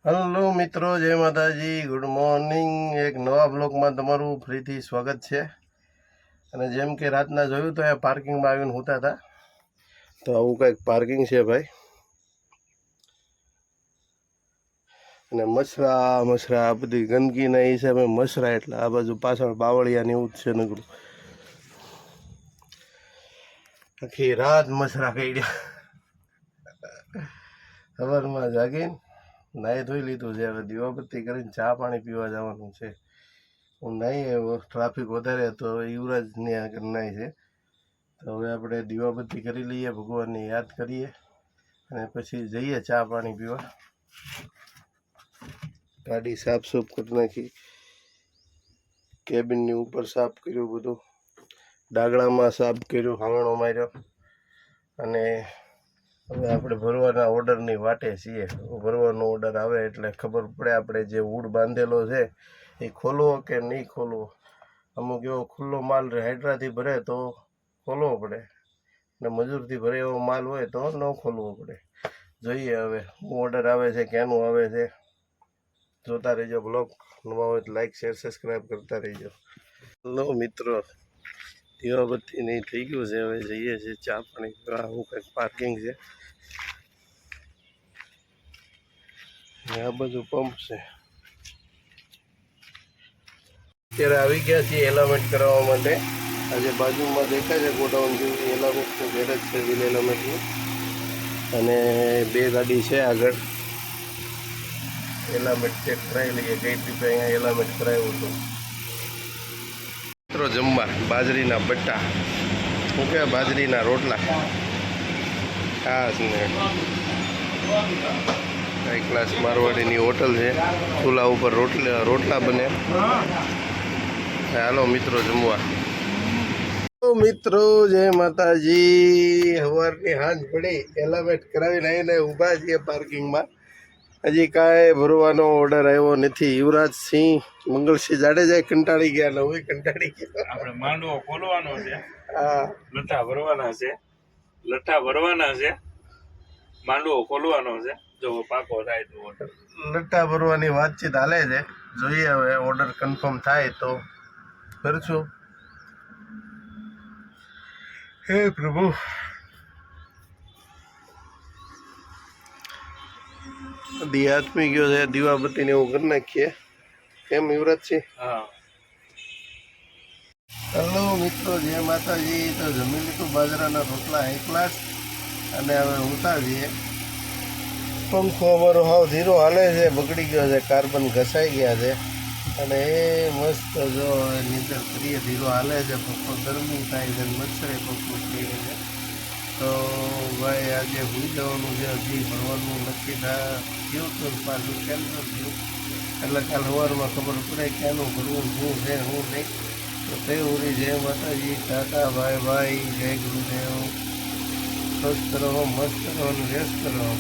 Hello મિત્રો, જય માતાજી, ગુડ મોર્નિંગ. એક નવા બ્લોગમાં તમારું ફરીથી સ્વાગત છે. અને જેમ કે રાતના જોયું તો એ પાર્કિંગમાં આવીને સૂતા હતા, તો આવું કંઈક પાર્કિંગ છે ભાઈ. અને મસરા આ બધી ગંદકીના હિસાબે મસરા, એટલે આ બાજુ પાછળ બાવળિયાને એવું જ છે નગરું. આખી રાત મસરા કર્યા. સવારમાં જાગીને નાહી ધોઈ લીધું છે. હવે દીવાબત્તી કરીને ચા પાણી પીવા જવાનું છે. હું નાહી આવ્યો, ટ્રાફિક વધારે હતો, યુવરાજની આગળ નાહી છે. તો હવે આપણે દીવાબત્તી કરી લઈએ, ભગવાનને યાદ કરીએ અને પછી જઈએ ચા પાણી પીવા. ગાડી સાફ કરી નાખી, કેબિનની ઉપર સાફ કર્યું, બધું ડાગડામાં સાફ કર્યું, હાંગણો માર્યો. અને હવે આપણે ભરવાના ઓર્ડરની વાટે છીએ. ભરવાનો ઓર્ડર આવે એટલે ખબર પડે આપણે જે વુડ બાંધેલો છે એ ખોલવો કે નહીં ખોલવો. અમુક એવો ખુલ્લો માલ હાઇડ્રાથી ભરે તો ખોલવો પડે, ને મજૂરથી ભરે એવો માલ હોય તો ન ખોલવો પડે. જોઈએ હવે શું ઓર્ડર આવે છે, ક્યાંનું આવે છે. જોતા રહીજો બ્લોગ. નવા હોય તો લાઈક શેર સબસ્ક્રાઈબ કરતા રહીજો. હેલો મિત્રો, દીવાબત્તી નહીં થઈ ગયું છે. હવે જઈએ છીએ ચા પાણી પીવા. આવું કંઈક પાર્કિંગ છે. આ બધું પંપ છે. અત્યારે આવી ગયા છીએ એલામેન્ટ કરાવવા માટે. આજે બાજુમાં દેખાય છે ગોડાઉન જેવું, એલામેન્ટનું ગેરેજ છે, વ્હીલ એલામેન્ટનું. અને બે ગાડી છે આગળ. એલામેન્ટ ચેક કરાવી લઈએ. કઈ ટ્રીપે અહીંયા એલામેન્ટ કરાવ્યું હતું. મિત્રો જમવા બાજરીના બટ્ટા, શું કહેવાય, બાજરીના રોટલા, ખાસ ને હાઈ ક્લાસ મારવાડીની હોટલ છે. ચૂલા ઉપર રોટલા બને. હાલો મિત્રો જમવા. મિત્રો જય માતાજી. સવારની હાંજ પડી, એલામેન્ટ કરાવીને આવીને ઊભા છીએ પાર્કિંગમાં. હજી કાંઈ ભરવાનો ઓર્ડર આવ્યો નથી. યુવરાજસિંહ મંગલસિંહ જાડેજા કંટાળી ગયા ને હું કંટાળી ગયો. આપણે માંડવો ખોલવાનો છે, હા, લઠ્ઠા ભરવાના છે, માંડવો ખોલવાનો છે. જો પાકો થાય તો ઓર્ડર. લટ્ટા ભરવાની વાતચીત હાલે છે. જોઈએ હવે ઓર્ડર કન્ફર્મ થાય તો કરશું. હે પ્રભુ. આત્મી ગયો છે. દીવાબત્તીને એવું કરી નાખીએ. કેમ યુવરાજસિંહ? હા. હેલો મિત્રો, જય માતાજી. તો જમી લીધું બાજરાના રોટલા હાઈ ક્લાસ. અને હવે ઉતારીએ. પંખો અમારો હાવ ધીરો હાલે છે, બગડી ગયો છે, કાર્બન ઘસાઈ ગયા છે. અને એ મસ્ત જો નીચે કરીએ, ધીરો હાલે છે. પંખો ગરમી થાય છે, મચ્છરે પંખો થઈ છે. તો ભાઈ આજે ભૂલી જવાનું છે. હજી ભરવાનું નક્કી થયું તો પાછું કેન્સલ થયું. એટલે કાલ સવારમાં ખબર પડે ક્યાંનું ભરવું, શું છે શું નહીં. તો તે ઉરી જય માતાજી, ટાટા, ભાઈ જય ગુરુદેવ. સ્વસ્થ રહો, મસ્ત રહો અને વ્યસ્ત રહો.